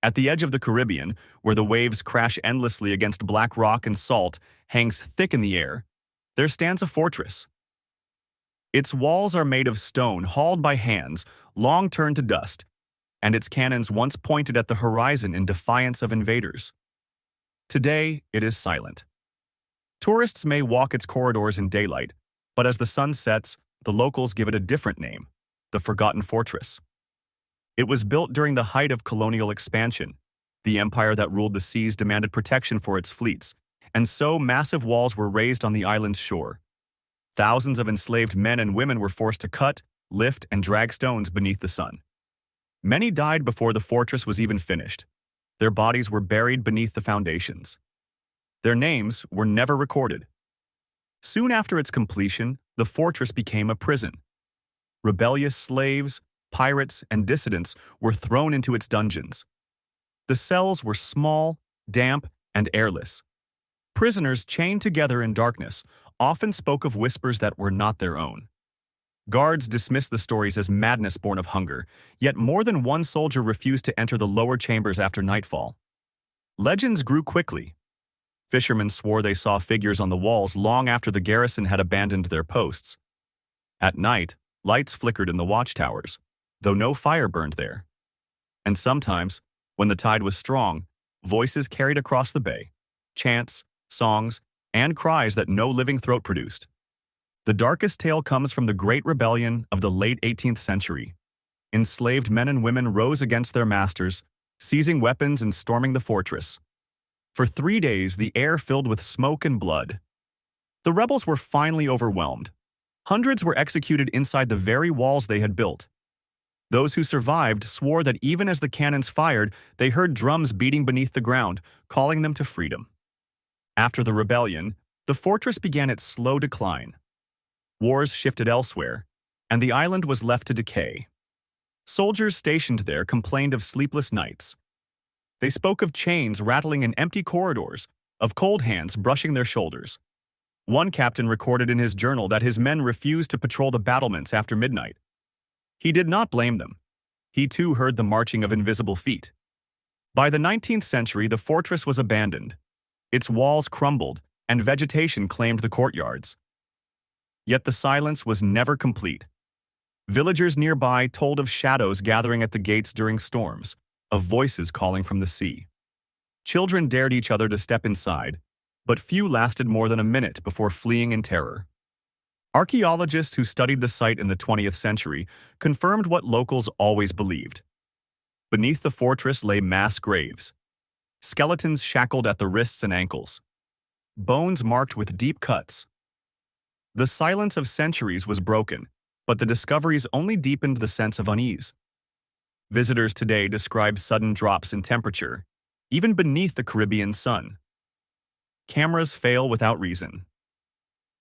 At the edge of the Caribbean, where the waves crash endlessly against black rock and salt hangs thick in the air, there stands a fortress. Its walls are made of stone hauled by hands, long turned to dust, and its cannons once pointed at the horizon in defiance of invaders. Today, it is silent. Tourists may walk its corridors in daylight, but as the sun sets, the locals give it a different name, the Forgotten Fortress. It was built during the height of colonial expansion. The empire that ruled the seas demanded protection for its fleets, and so massive walls were raised on the island's shore. Thousands of enslaved men and women were forced to cut, lift, and drag stones beneath the sun. Many died before the fortress was even finished. Their bodies were buried beneath the foundations. Their names were never recorded. Soon after its completion, the fortress became a prison. Rebellious slaves, pirates, and dissidents were thrown into its dungeons. The cells were small, damp, and airless. Prisoners chained together in darkness often spoke of whispers that were not their own. Guards dismissed the stories as madness born of hunger, yet more than one soldier refused to enter the lower chambers after nightfall. Legends grew quickly. Fishermen swore they saw figures on the walls long after the garrison had abandoned their posts. At night, lights flickered in the watchtowers, though no fire burned there. And sometimes, when the tide was strong, voices carried across the bay, chants, songs, and cries that no living throat produced. The darkest tale comes from the Great Rebellion of the late 18th century. Enslaved men and women rose against their masters, seizing weapons and storming the fortress. For 3 days, the air filled with smoke and blood. The rebels were finally overwhelmed. Hundreds were executed inside the very walls they had built. Those who survived swore that even as the cannons fired, they heard drums beating beneath the ground, calling them to freedom. After the rebellion, the fortress began its slow decline. Wars shifted elsewhere, and the island was left to decay. Soldiers stationed there complained of sleepless nights. They spoke of chains rattling in empty corridors, of cold hands brushing their shoulders. One captain recorded in his journal that his men refused to patrol the battlements after midnight. He did not blame them. He too heard the marching of invisible feet. By the 19th century, the fortress was abandoned. Its walls crumbled, and vegetation claimed the courtyards. Yet the silence was never complete. Villagers nearby told of shadows gathering at the gates during storms, of voices calling from the sea. Children dared each other to step inside, but few lasted more than a minute before fleeing in terror. Archaeologists who studied the site in the 20th century confirmed what locals always believed. Beneath the fortress lay mass graves, skeletons shackled at the wrists and ankles, bones marked with deep cuts. The silence of centuries was broken, but the discoveries only deepened the sense of unease. Visitors today describe sudden drops in temperature, even beneath the Caribbean sun. Cameras fail without reason.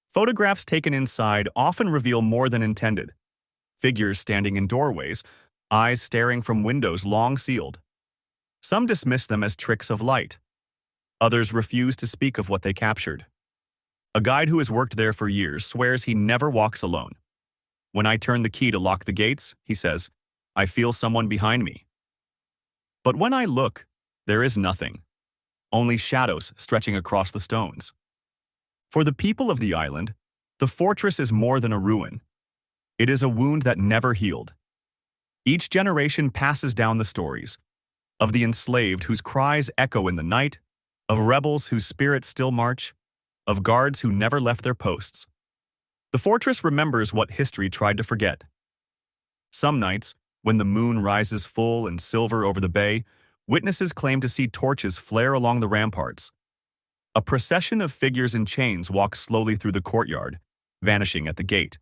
Photographs taken inside often reveal more than intended. Figures standing in doorways, eyes staring from windows long sealed. Some dismiss them as tricks of light. Others refuse to speak of what they captured. A guide who has worked there for years swears he never walks alone. When I turn the key to lock the gates, he says, I feel someone behind me. But when I look, there is nothing. Only shadows stretching across the stones. For the people of the island, the fortress is more than a ruin. It is a wound that never healed. Each generation passes down the stories of the enslaved whose cries echo in the night, of rebels whose spirits still march, of guards who never left their posts. The fortress remembers what history tried to forget. Some nights, when the moon rises full and silver over the bay, witnesses claim to see torches flare along the ramparts. A procession of figures in chains walks slowly through the courtyard, vanishing at the gate.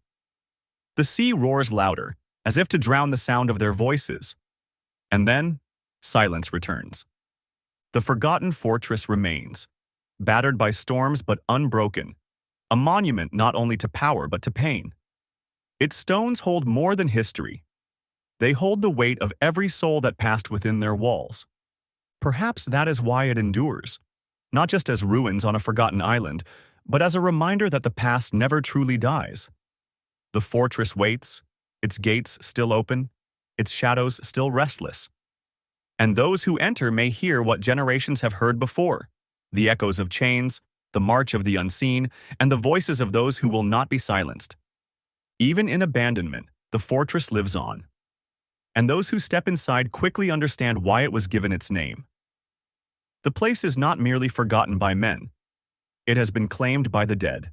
The sea roars louder, as if to drown the sound of their voices. And then, silence returns. The forgotten fortress remains, battered by storms but unbroken, a monument not only to power but to pain. Its stones hold more than history. They hold the weight of every soul that passed within their walls. Perhaps that is why it endures, not just as ruins on a forgotten island, but as a reminder that the past never truly dies. The fortress waits, its gates still open, its shadows still restless. And those who enter may hear what generations have heard before, the echoes of chains, the march of the unseen, and the voices of those who will not be silenced. Even in abandonment, the fortress lives on. And those who step inside quickly understand why it was given its name. The place is not merely forgotten by men. It has been claimed by the dead.